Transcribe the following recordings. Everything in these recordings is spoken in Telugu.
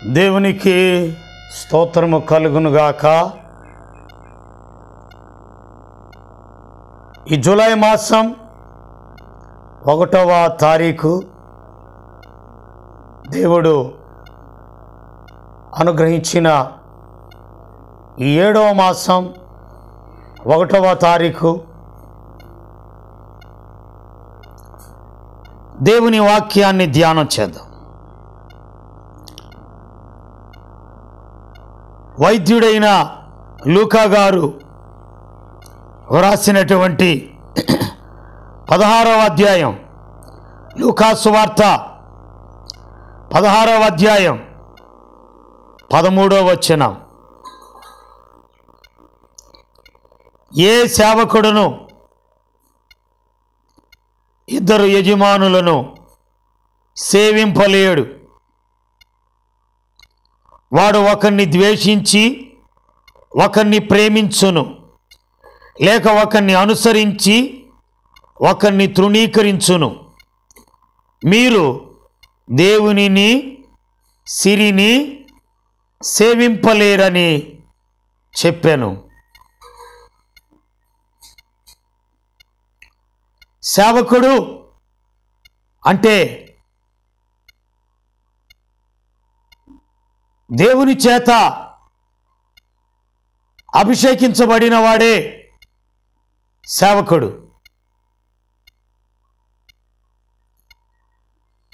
దేవునికి స్తోత్రము కలుగునుగాక. ఈ జూలై మాసం 1వ తారీఖు దేవుడు అనుగ్రహించిన ఈ 7వ మాసం 1వ తారీఖు దేవుని వాక్యాన్ని ధ్యానం చేద్దాం. వైద్యుడైన లూకా గారు వ్రాసినటువంటి 16వ అధ్యాయం, లూకా సువార్త 16వ అధ్యాయం 13వ వచనం. ఏ సేవకుడును ఇద్దరు యజమానులను సేవింపలేడు. వాడు ఒకరిని ద్వేషించి ఒకరిని ప్రేమించును, లేక ఒకరిని అనుసరించి ఒకరిని తృణీకరించును. మీరు దేవునిని సిరిని సేవింపలేరని చెప్పాను. సేవకుడు అంటే దేవుని చేత అభిషేకించబడిన వాడే సేవకుడు.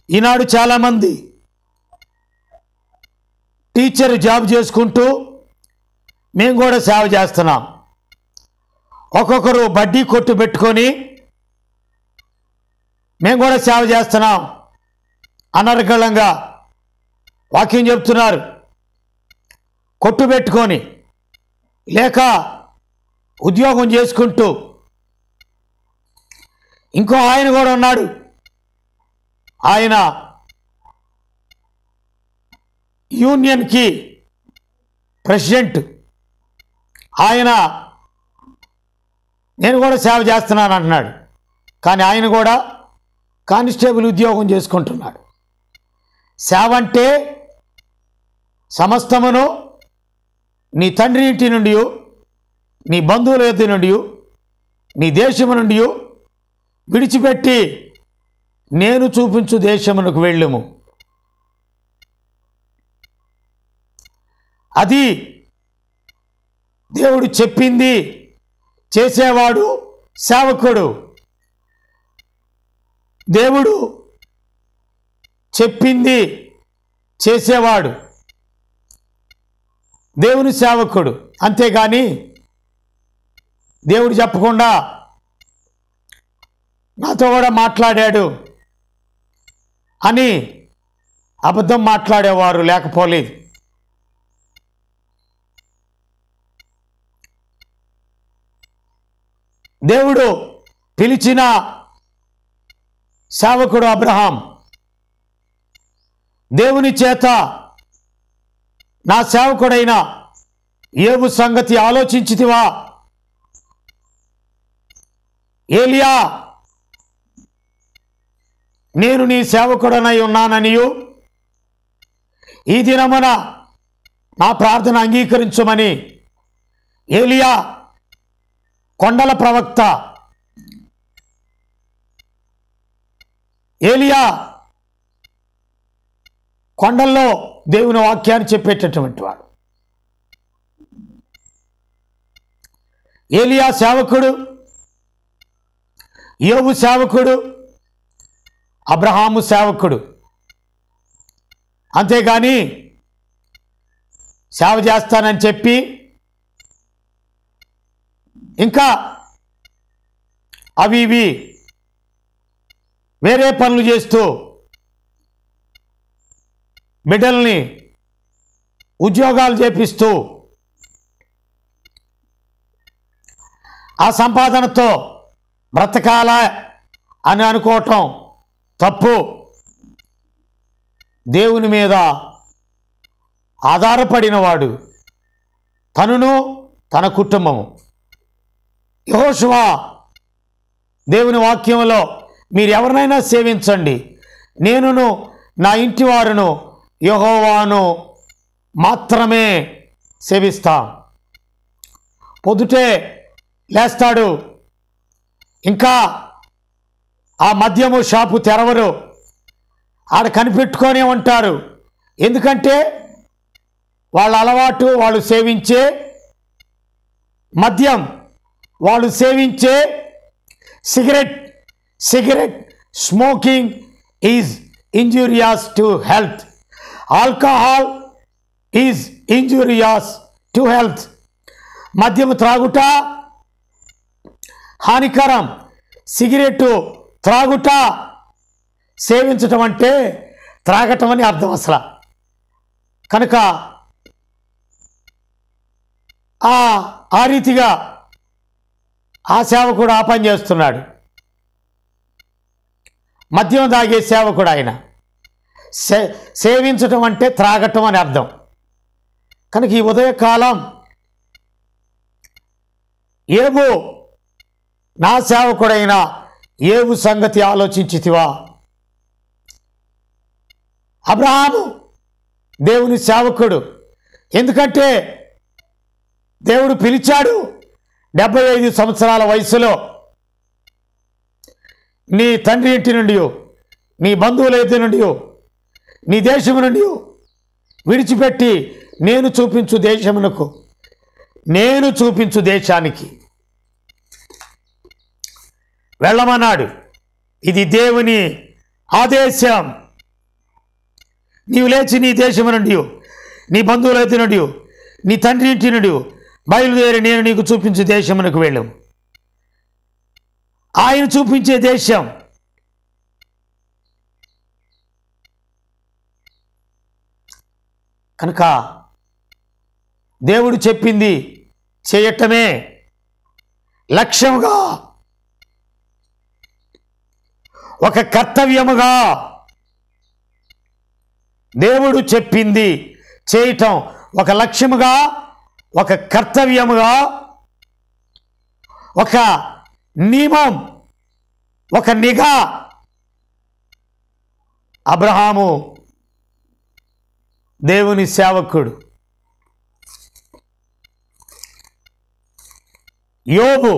ఈనాడు చాలామంది టీచర్ జాబ్ చేసుకుంటూ మేము కూడా సేవ చేస్తున్నాం. ఒక్కొక్కరు బడ్డీ కొట్టు పెట్టుకొని మేము కూడా సేవ చేస్తున్నాం అనర్గళంగా వాక్యం చెప్తున్నారు. కొట్టు పెట్టుకొని లేక ఉద్యోగం చేసుకుంటూ ఇంకో ఆయన కూడా ఉన్నాడు. ఆయన యూనియన్కి ప్రెసిడెంట్. ఆయన నేను కూడా సేవ చేస్తున్నాను అంటున్నాడు. కానీ ఆయన కూడా కానిస్టేబుల్ ఉద్యోగం చేసుకుంటున్నాడు. సేవ అంటే సమస్తమును నీ తండ్రి ఇంటి నుండి, నీ బంధువుల యొద్ద నుండి, నీ దేశము నుండి విడిచిపెట్టి నేను చూపించు దేశమునకు వెళ్ళుము. అది దేవుడు చెప్పింది చేసేవాడు సేవకుడు. దేవుడు చెప్పింది చేసేవాడు దేవుని సేవకుడు. అంతేగాని దేవుడు చెప్పకుండా నాతో కూడా మాట్లాడాడు అని అబద్ధం మాట్లాడేవారు లేకపోలేదు. దేవుడు పిలిచిన సేవకుడు అబ్రహాం. దేవుని చేత నా సేవకుడైన యోబు సంగతి ఆలోచించితివా? ఏలియా, నేను నీ సేవకుడనై ఉన్నాననియు ఈ దినమున నా ప్రార్థన అంగీకరించమని ఏలియా కొండల ప్రవక్త. ఏలియా కొండల్లో దేవుని వాక్యాన్ని చెప్పేటటువంటి వాడు. ఏలియా సేవకుడు, యోబు సేవకుడు, అబ్రహాము సేవకుడు. అంతేగాని సేవ చేస్తానని చెప్పి ఇంకా అవి ఇవి వేరే పనులు చేస్తూ బిడ్డల్ని ఉద్యోగాలు చేపిస్తూ ఆ సంపాదనతో బ్రతకాల అని అనుకోవటం తప్పు. దేవుని మీద ఆధారపడినవాడు తనును తన కుటుంబము. యెహోషువ దేవుని వాక్యంలో మీరు ఎవరినైనా సేవించండి, నేనును నా ఇంటి వారును యెహోవాను మాత్రమే సేవిస్తాం. పొద్దుటే లేస్తాడు, ఇంకా ఆ మద్యము షాపు తెరవరు, ఆడ కనిపెట్టుకొని ఉంటారు. ఎందుకంటే వాళ్ళ అలవాటు, వాళ్ళు సేవించే మద్యం, వాళ్ళు సేవించే cigarette smoking is injurious to health. Alcohol is injurious to health. మద్యము త్రాగుట హానికరం. సిగరెట్టు త్రాగుట, సేవించటం అంటే త్రాగటం అని అర్థం అసలు. కనుక ఆ రీతిగా ఆ సేవకుడు ఆ పని చేస్తున్నాడు. మద్యం తాగే సేవకుడు ఆయన. సేవించటం అంటే త్రాగటం అని అర్థం. కనుక ఈ ఉదయకాలం ఏబు, నా సేవకుడైన ఏబు సంగతి ఆలోచించితివా? అబ్రహాము దేవుని సేవకుడు. ఎందుకంటే దేవుడు పిలిచాడు 75 సంవత్సరాల వయసులో. నీ తండ్రి ఇంటి నుండి, నీ బంధువుల ఇంటి నుండి, నీ దేశము నుండి విడిచిపెట్టి నేను చూపించు దేశమునకు, నేను చూపించు దేశానికి వెళ్ళమన్నాడు. ఇది దేవుని ఆదేశం. నీవు లేచి నీ దేశము నుండి, నీ బంధువుల ఇంటి నుండి, నీ తండ్రి ఇంటి నుండి బయలుదేరి నేను నీకు చూపించే దేశమునకు వెళ్ళు. ఆయన చూపించే దేశం కనుక దేవుడు చెప్పింది చేయటమే లక్ష్యముగా, ఒక కర్తవ్యముగా, దేవుడు చెప్పింది చేయటం ఒక లక్ష్యముగా, ఒక కర్తవ్యముగా, ఒక నియమం, ఒక నిఘా. అబ్రహాము దేవుని సేవకుడు. యోబు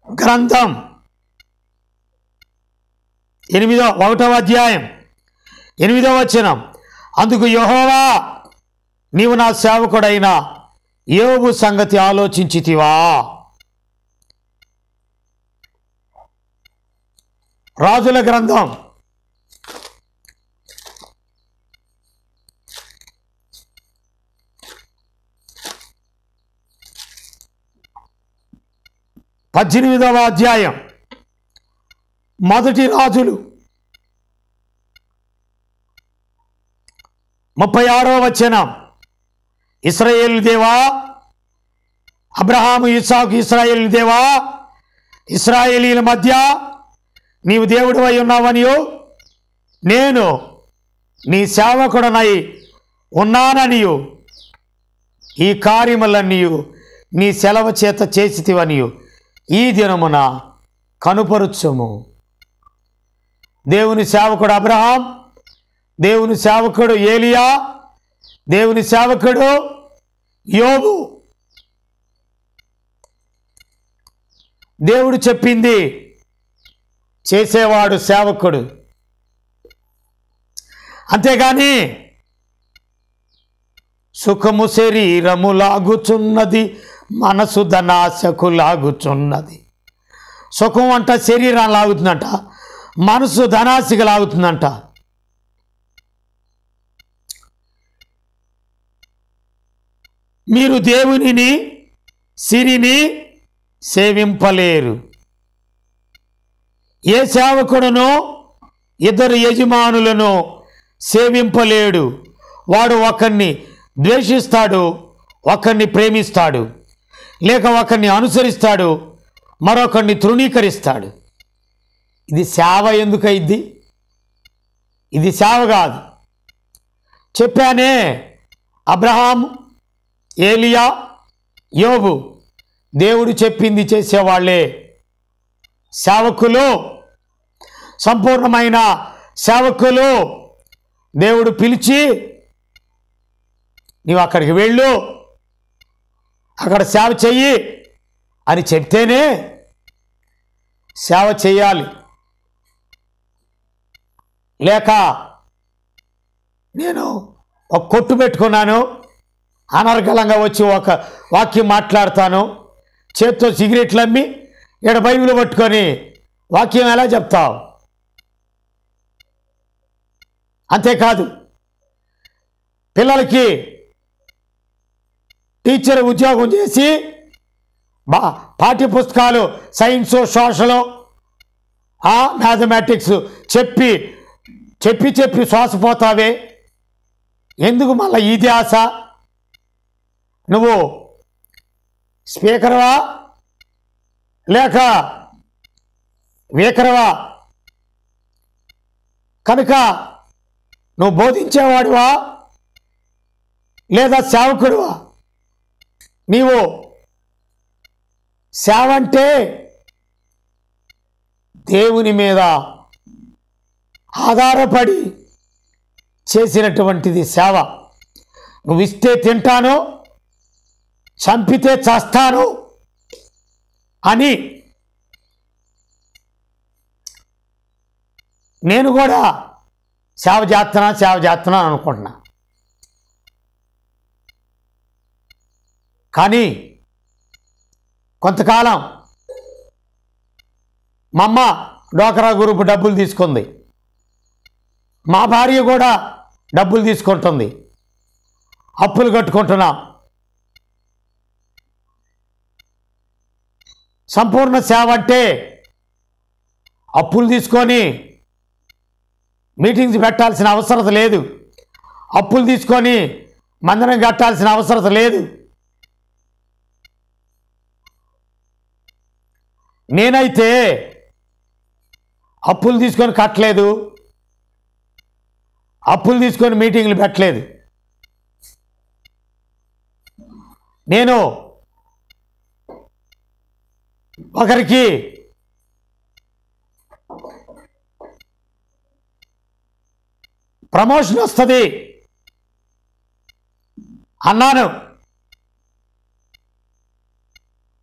గ్రంథం 1వ అధ్యాయం 8వ వచనం. అందుకు యెహోవా, నీవు నా సేవకుడైన యోబు సంగతి ఆలోచించితివా? రాజుల గ్రంథం 18వ అధ్యాయం 1 రాజులు 36వ వచనం. ఇశ్రాయేలు దేవా, అబ్రహాము, ఇస్సాకు, ఇశ్రాయేలు దేవా, ఇశ్రాయేలీల మధ్య నీవు దేవుడు అయి ఉన్నావనియు, నేను నీ సేవకుడనై ఉన్నాననియు, ఈ కార్యములన్నీయు నీ సెలవు చేత చేసితివనియు ఈ దినమున కనుపరుచుము. దేవుని సేవకుడు అబ్రహాం, దేవుని సేవకుడు ఏలియా, దేవుని సేవకుడు యోబు. దేవుడు చెప్పింది చేసేవాడు సేవకుడు. అంతేగాని సుఖము శరీరము లాగుచున్నది, మనసు ధనాశకు లాగుచున్నది. సుఖం అంట శరీరాన్ని లాగుతుందంట, మనసు ధనాశకు లాగుతుందంట. మీరు దేవునిని, సిరిని సేవింపలేరు. ఏ సేవకుడును ఇద్దరు యజమానులను సేవింపలేడు. వాడు ఒకరిని ద్వేషిస్తాడు, ఒకరిని ప్రేమిస్తాడు, లేక ఒకరిని అనుసరిస్తాడు, మరొకరిని తృణీకరిస్తాడు. ఇది సేవ ఎందుకైద్ది? ఇది సేవ కాదు. చెప్పానే, అబ్రహాం, ఏలియా, యోబు దేవుడు చెప్పింది చేసేవాళ్లే సేవకులు, సంపూర్ణమైన సేవకులు. దేవుడు పిలిచి నీవు అక్కడికి వెళ్ళు, అక్కడ సేవ చెయ్యి అని చెప్తేనే సేవ చేయాలి. లేక నేను ఒక కొట్టు పెట్టుకున్నాను, అనర్గళంగా వచ్చి ఒక వాక్యం మాట్లాడతాను, చేత్తో సిగరెట్లు అమ్మి ఇక్కడ బైబిల్ పట్టుకొని వాక్యం ఎలా చెప్తావు? అంతేకాదు, పిల్లలకి టీచర్ ఉద్యోగం చేసి పాఠ్య పుస్తకాలు సైన్సు, సోషలు, మ్యాథమెటిక్స్ చెప్పి చెప్పి చెప్పి శ్వాసపోతావే, ఎందుకు మళ్ళీ ఇది ఆశ? నువ్వు స్పీకర్వా లేక వీకర్వా? కనుక నువ్వు బోధించేవాడివా లేదా సేవకుడివా? నీవు సేవ అంటే దేవుని మీద ఆధారపడి చేసినటువంటిది సేవ. నువ్వు ఇస్తే తింటాను, చంపితే చస్తాను అని నేను కూడా సేవ చేస్తున్నా అనుకుంటున్నా. కానీ కొంతకాలం మా అమ్మ డ్వాక్రా గ్రూప్ డబ్బులు తీసుకుంది, మా భార్య కూడా డబ్బులు తీసుకుంటుంది, అప్పులు కట్టుకుంటున్నాం. సంపూర్ణ సేవ అంటే అప్పులు తీసుకొని మీటింగ్స్ పెట్టాల్సిన అవసరం లేదు, అప్పులు తీసుకొని మందిరం కట్టాల్సిన అవసరం లేదు. నేనైతే అప్పులు తీసుకొని కట్టలేదు, అప్పులు తీసుకొని మీటింగ్లు పెట్టలేదు. నేను ఒకరికి ప్రమోషన్ వస్తుంది అన్నాను.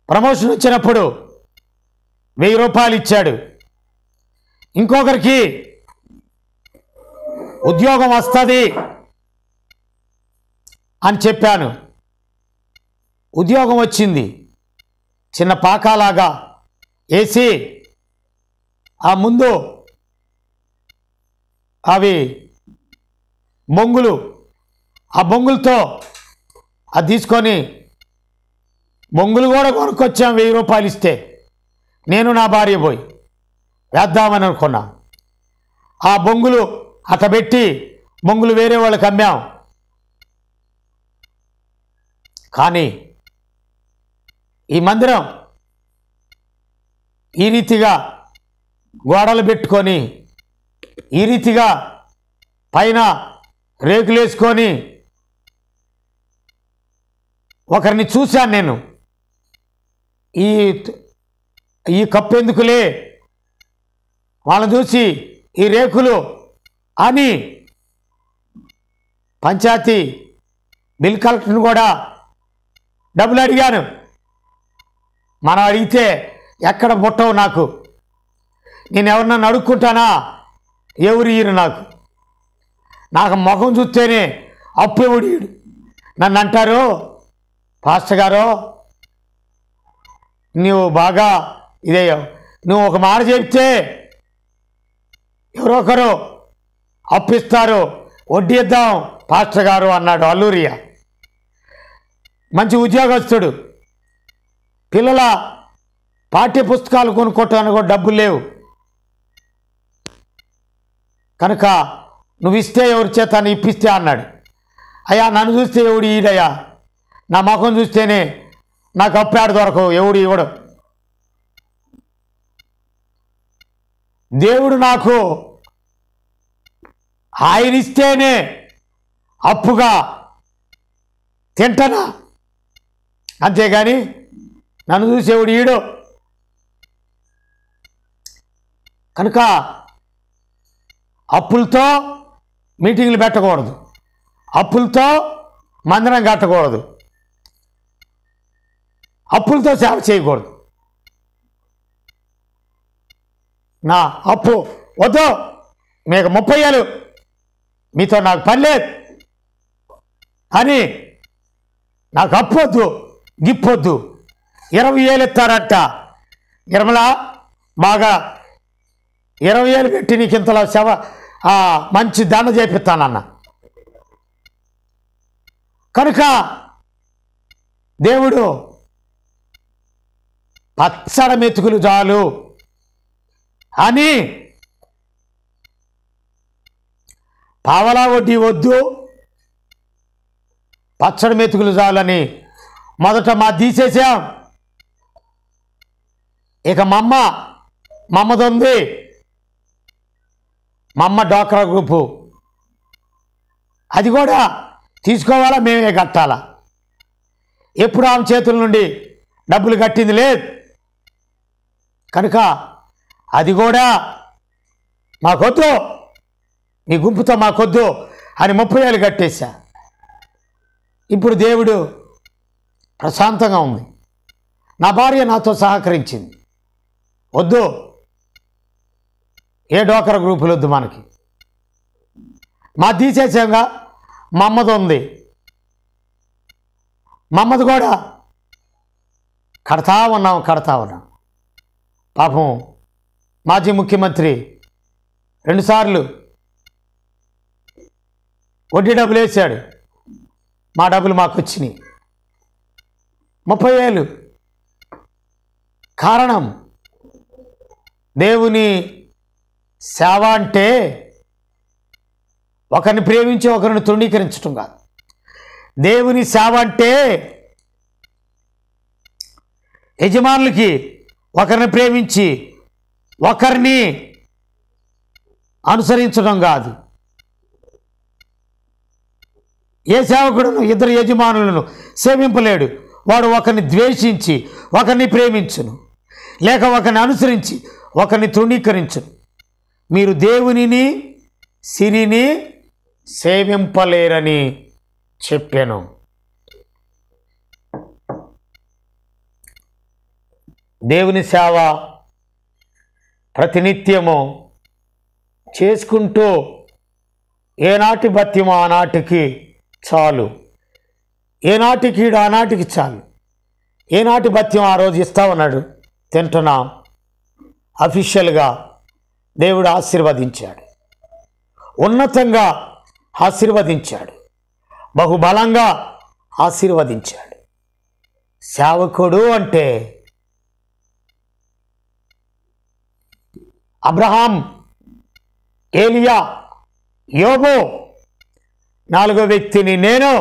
ప్రమోషన్ వచ్చినప్పుడు 1000 రూపాయలు ఇచ్చాడు. ఇంకొకరికి ఉద్యోగం వస్తుంది అని చెప్పాను. ఉద్యోగం వచ్చింది. చిన్న పాకాలాగా వేసి ఆ ముందు అవి బొంగులు, ఆ బొంగులతో అది తీసుకొని బొంగులు కూడా కొనుక్కొచ్చాం. 1000 రూపాయలు ఇస్తే నేను నా భార్య పోయి వేద్దామని అనుకున్నా. ఆ బొంగులు అట్ట పెట్టి బొంగులు వేరే వాళ్ళకి అమ్మాం. కానీ ఈ మందిరం ఈ రీతిగా గోడలు పెట్టుకొని, ఈ రీతిగా పైన రేకులు వేసుకొని ఒకరిని చూశాను నేను. ఈ కప్పు ఎందుకులే, వాళ్ళని చూసి ఈ రేకులు అని పంచాయతీ బిల్ కలెక్టర్ని కూడా డబ్బులు అడిగాను. మనం అడిగితే ఎక్కడ పుట్టవు నాకు. నేను ఎవరినన్నా అడుక్కుంటానా? ఎవరు ఇయ్యరు నాకు ముఖం చూస్తేనే అప్పు ఎవడు ఇయ్యడు. నన్ను అంటారు, పాస్టర్ గారు నువ్వు బాగా ఇదేయో, నువ్వు ఒక మాట చెప్తే ఎవరో ఒకరు అప్పిస్తారు, వడ్డీ ఇద్దాం పాస్టర్ గారు అన్నాడు. అల్లూరియా మంచి ఉద్యోగస్తుడు. పిల్లల పాఠ్య పుస్తకాలు కొనుక్కోవటానికి కూడా డబ్బులు లేవు. కనుక నువ్వు ఇస్తే ఎవరి చేత ఇప్పిస్తే అన్నాడు. అయ్యా నన్ను చూస్తే ఎవడు ఈడయ్యా, నా ముఖం చూస్తేనే నాకు అప్పాడు దొరకవు, ఎవడు ఇవ్వడు. దేవుడు నాకు ఆయన ఇస్తేనే అప్పుగా తింటనా, అంతేగాని నన్ను చూసేవాడు ఈడు. కనుక అప్పులతో మీటింగ్లు పెట్టకూడదు, అప్పులతో మందిరం కట్టకూడదు, అప్పులతో సేవ చేయకూడదు. నా అప్పు వద్దు, మీకు 30 ఏళ్ళు, మీతో నాకు పని లేదు అని, నాకు అప్పు వద్దు, గిప్పొద్దు, 20 ఏళ్ళు ఇస్తారట. నిర్మల బాగా 20 ఏళ్ళు పెట్టి నీకు ఇంతలో సేవ మంచి దండ చేపిస్తానన్న. కనుక దేవుడు పచ్చడి మెతుకులు చాలు అని, పావలా వడ్డీ వద్దు, పచ్చడి మెతుకులు చాలని మొదట మా తీసేసాం. ఇక మమ్మది ఉంది. మా అమ్మ డ్వాక్రా గ్రూపు, అది కూడా తీసుకోవాలా, మేమే కట్టాలా. ఎప్పుడు ఆమె చేతుల నుండి డబ్బులు కట్టింది లేదు. కనుక అది కూడా మాకొద్దు, నీ గుంపుతో మాకొద్దు అని 30 ఏళ్ళు కట్టేశా. ఇప్పుడు దేవుడు ప్రశాంతంగా ఉంది. నా భార్య నాతో సహకరించింది. వద్దు, ఏ డ్వాక్రా గ్రూపులు వద్దు మనకి, మా తీసేసాంగా. మా అమ్మది ఉంది, మా అమ్మది కూడా కడతా ఉన్నాం. పాపం మాజీ ముఖ్యమంత్రి 2 సార్లు వడ్డీ డబ్బులు వేసాడు, మా డబ్బులు మాకు వచ్చినాయి. 30 ఏళ్ళు. కారణం, దేవుని సేవ అంటే ఒకరిని ప్రేమించి ఒకరిని తృణీకరించటం కాదు. దేవుని సేవ అంటే యజమానులకి ఒకరిని ప్రేమించి ఒకరిని అనుసరించడం కాదు. ఏ సేవకుడును 2 యజమానులను సేవింపలేడు. వాడు ఒకరిని ద్వేషించి ఒకరిని ప్రేమించును, లేక ఒకరిని అనుసరించి ఒకరిని తృణీకరించును. మీరు దేవునిని సిరిని సేవింపలేరని చెప్పాను. దేవుని సేవ ప్రతినిత్యము చేసుకుంటూ ఏనాటి భత్యమో ఆనాటికి చాలు, ఏనాటి కీడు ఆనాటికి చాలు. ఏనాటి భత్యం ఆ రోజు ఇస్తామన్నాడు, తింటున్నాం. అఫీషియల్గా దేవుడు ఆశీర్వదించాడు, ఉన్నతంగా ఆశీర్వదించాడు, బహుబలంగా ఆశీర్వదించాడు. సేవకుడు అంటే అబ్రహాం, ఏలియా, యోబు, 4వ వ్యక్తిని నేను.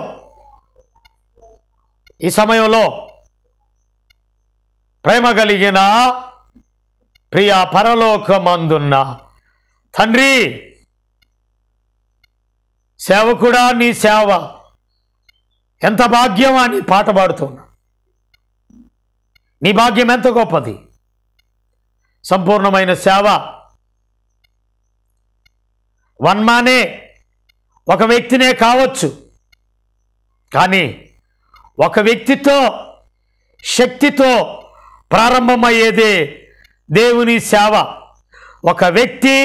ఈ సమయంలో ప్రేమ కలిగిన ప్రియ పరలోకమందున్న తండ్రి, సేవకుడా నీ సేవ ఎంత భాగ్యం అని పాట పాడుతున్నా. నీ భాగ్యం ఎంత గొప్పది. సంపూర్ణమైన సేవ వన్మానే ఒక వ్యక్తినే కావచ్చు, కానీ ఒక వ్యక్తితో శక్తితో ప్రారంభమయ్యేదే దేవుని సేవ. ఒక వ్యక్తి,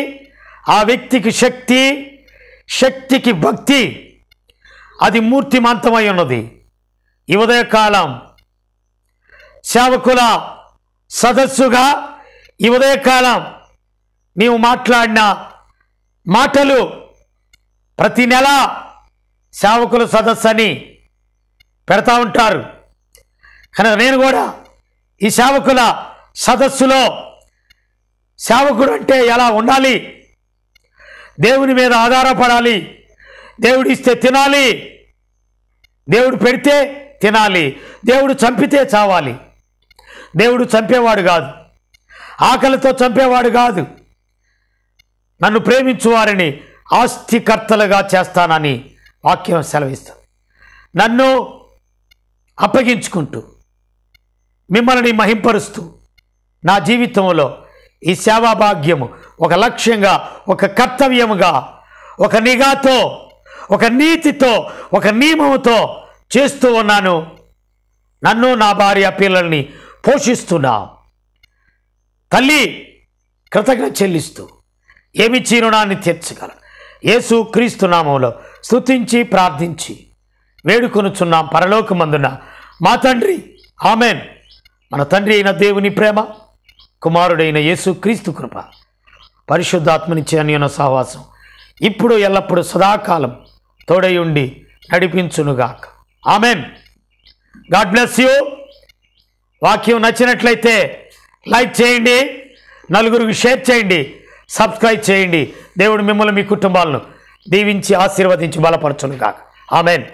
ఆ వ్యక్తికి శక్తి, శక్తికి భక్తి, అది మూర్తిమంతమై ఉన్నది. ఈ ఉదయకాలం సేవకుల సదస్సుగా ఈ ఉదయకాలం నీవు మాట్లాడిన మాటలు ప్రతి నెల సేవకుల సదస్సు అని పెడతా ఉంటారు. కనుక నేను కూడా ఈ సేవకుల సదస్సులో సేవకుడు అంటే ఎలా ఉండాలి, దేవుని మీద ఆధారపడాలి, దేవుడు ఇస్తే తినాలి, దేవుడు పెడితే తినాలి, దేవుడు చంపితే చావాలి. దేవుడు చంపేవాడు కాదు, ఆకలితో చంపేవాడు కాదు. నన్ను ప్రేమించు వారిని ఆస్తికర్తలుగా చేస్తానని వాక్యం సెలవిస్తుంది. నన్ను అప్పగించుకుంటూ మిమ్మల్ని మహింపరుస్తూ నా జీవితంలో ఈ సేవా భాగ్యము ఒక లక్ష్యంగా, ఒక కర్తవ్యముగా, ఒక నిఘాతో, ఒక నీతితో, ఒక నియమంతో చేస్తూ ఉన్నాను. నన్ను, నా భార్య, పిల్లల్ని పోషిస్తున్నా. తల్లి కృతజ్ఞత చెల్లిస్తూ ఏమిచ్చి రుణాన్ని తీర్చగల యేసు క్రీస్తు నామములో స్తుతించి ప్రార్థించి వేడుకొనుచున్నాం పరలోకమందున మా తండ్రి. ఆమెన్. మన తండ్రి అయిన దేవుని ప్రేమ, కుమారుడైన యేసు క్రీస్తు కృప, పరిశుద్ధాత్మనిచ్చే అన్యోన్య సహవాసం ఇప్పుడు ఎల్లప్పుడూ సదాకాలం తోడై ఉండి నడిపించునుగాక. ఆమెన్. God bless you. వాక్యం నచ్చినట్లయితే లైక్ చేయండి, నలుగురికి షేర్ చేయండి, సబ్స్క్రైబ్ చేయండి. దేవుడు మిమ్మల్ని, మీ కుటుంబాలను దీవించి ఆశీర్వదించి బలపరచునుగాక. ఆమెన్.